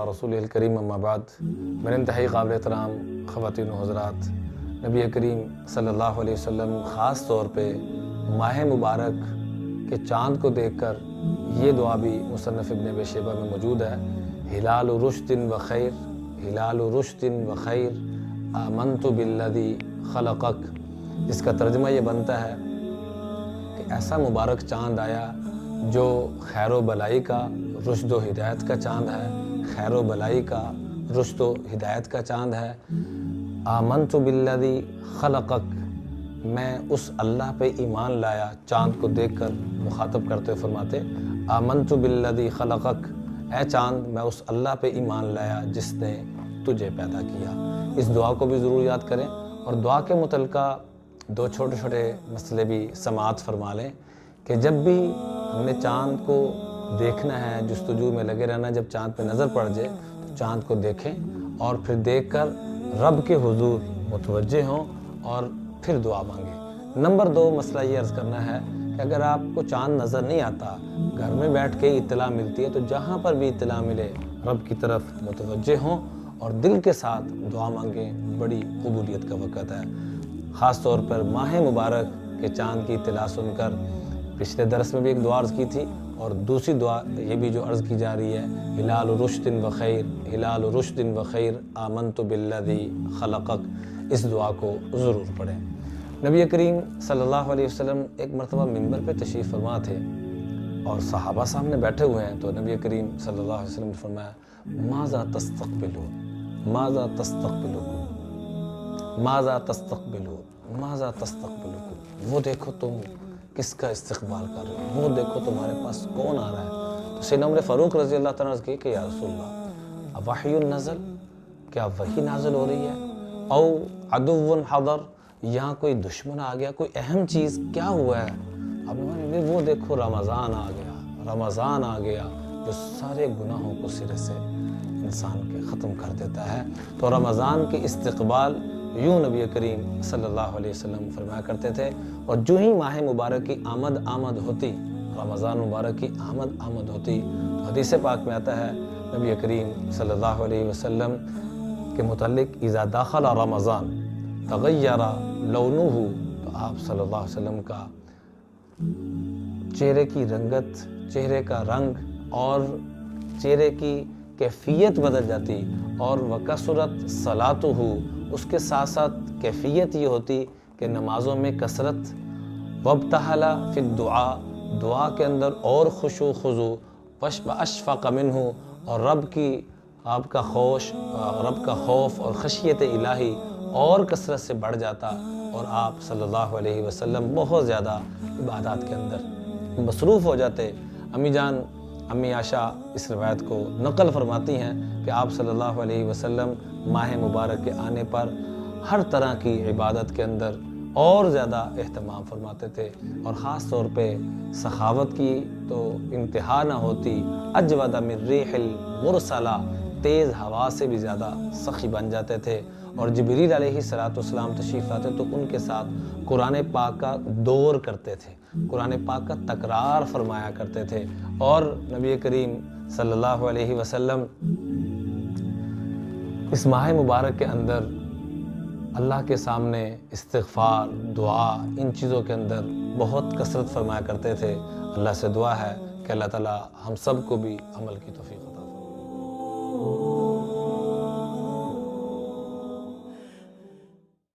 علی رسول الکریم اما بعد، میرے انتہائی قابل احترام خواتین و حضرات، نبی کریم صلی اللہ علیہ وسلم خاص طور پہ ماہ مبارک کے چاند کو دیکھ کر یہ دعا بھی مصنف ابن ابی شیبہ میں موجود ہے، ہلال رشد و خیر، ہلال رشد و خیر، آمنت بالذی خلقک، جس کا ترجمہ یہ بنتا ہے کہ ایسا مبارک چاند آیا جو خیر و بلائی کا، رشد و ہدایت کا چاند ہے، خیر و بلائی کا، رشد و ہدایت کا چاند ہے۔ آمنت بالذی خلقک، میں اس اللہ پہ ایمان لایا، چاند کو دیکھ کر مخاطب کرتے فرماتے آمنت بالذی خلقک، اے چاند میں اس اللہ پہ ایمان لایا جس نے تجھے پیدا کیا۔ اس دعا کو بھی ضرور یاد کریں، اور دعا کے متعلقہ دو چھوٹے چھوٹے مسئلے بھی سماعت فرما لیں کہ جب بھی ہم نے چاند کو دیکھنا ہے، جستجو میں لگے رہنا، جب چاند پہ نظر پڑ جائے تو چاند کو دیکھیں اور پھر دیکھ کر رب کے حضور متوجہ ہوں اور پھر دعا مانگیں۔ نمبر 2 مسئلہ یہ عرض کرنا ہے کہ اگر آپ کو چاند نظر نہیں آتا، گھر میں بیٹھ کے اطلاع ملتی ہے، تو جہاں پر بھی اطلاع ملے رب کی طرف متوجہ ہوں اور دل کے ساتھ دعا مانگیں، بڑی قبولیت کا وقت ہے۔ خاص طور پر ماہ مبارک کے چاند کی اطلاع سن کر پچھلے درس میں بھی ایک دعا عرض کی تھی، اور دوسری دعا یہ بھی جو عرض کی جا رہی ہے، ہلال رشد و خیر، ہلال رشد و خیر، آمنت بالذی خلقک، اس دعا کو ضرور پڑھیں۔ نبی کریم صلی اللہ علیہ وسلم ایک مرتبہ منبر پہ تشریف فرما تھے اور صحابہ سامنے بیٹھے ہوئے ہیں، تو نبی کریم صلی اللہ علیہ وسلم نے فرمایا ماذا تستقبلون، ماذا تستقبلون، ماذا تستقبلون، ماذا تستقبلون، وہ دیکھو تم کس کا استقبال کر رہے ہو، وہ دیکھو تمہارے پاس کون آ رہا ہے۔ تو سیدنا عمر فاروق رضی اللہ تعالیٰ عنہ کہ یا رسول اللہ اوحی نزل، کیا وحی نازل ہو رہی ہے، او عدو حضر، یہاں کوئی دشمن آ گیا، کوئی اہم چیز کیا ہوا ہے؟ اب وہ دیکھو رمضان آ گیا، رمضان آ گیا جو سارے گناہوں کو سرے سے انسان کے ختم کر دیتا ہے۔ تو رمضان کے استقبال یوں نبی کریم صلی اللہ علیہ وسلم فرمایا کرتے تھے، اور جو ہی ماہ مبارک کی آمد ہوتی، رمضان مبارک کی آمد ہوتی، تو حدیث پاک میں آتا ہے نبی کریم صلی اللہ علیہ وسلم کے متعلق اذا داخل رمضان تغیر لونہ، تو آپ صلی اللہ علیہ وسلم کا چہرے کی رنگت، چہرے کا رنگ اور چہرے کی کیفیت بدل جاتی، اور وکثرت صلاتہ، اس کے ساتھ ساتھ کیفیت یہ ہوتی کہ نمازوں میں کثرت، وابتہل فی الدعاء، دعا کے اندر اور خشوع خضوع، واشفق منہ، اور رب کا خوف اور خشیت الہی اور کثرت سے بڑھ جاتا، اور آپ صلی اللہ علیہ وسلم بہت زیادہ عبادات کے اندر مصروف ہو جاتے۔ امی عائشہ اس روایت کو نقل فرماتی ہیں کہ آپ صلی اللہ علیہ وسلم ماہ مبارک کے آنے پر ہر طرح کی عبادت کے اندر اور زیادہ اہتمام فرماتے تھے، اور خاص طور پہ سخاوت کی تو انتہا نہ ہوتی، اجود من ریح المرسلہ، تیز ہوا سے بھی زیادہ سخی بن جاتے تھے، اور جبریل علیہ السلام تشریف لاتے تو ان کے ساتھ قرآن پاک کا دور کرتے تھے، قرآن پاک کا تکرار فرمایا کرتے تھے، اور نبی کریم صلی اللہ علیہ وسلم اس ماہ مبارک کے اندر اللہ کے سامنے استغفار، دعا، ان چیزوں کے اندر بہت کثرت فرمایا کرتے تھے۔ اللہ سے دعا ہے کہ اللہ تعالی ہم سب کو بھی عمل کی توفیق عطا فرمائے۔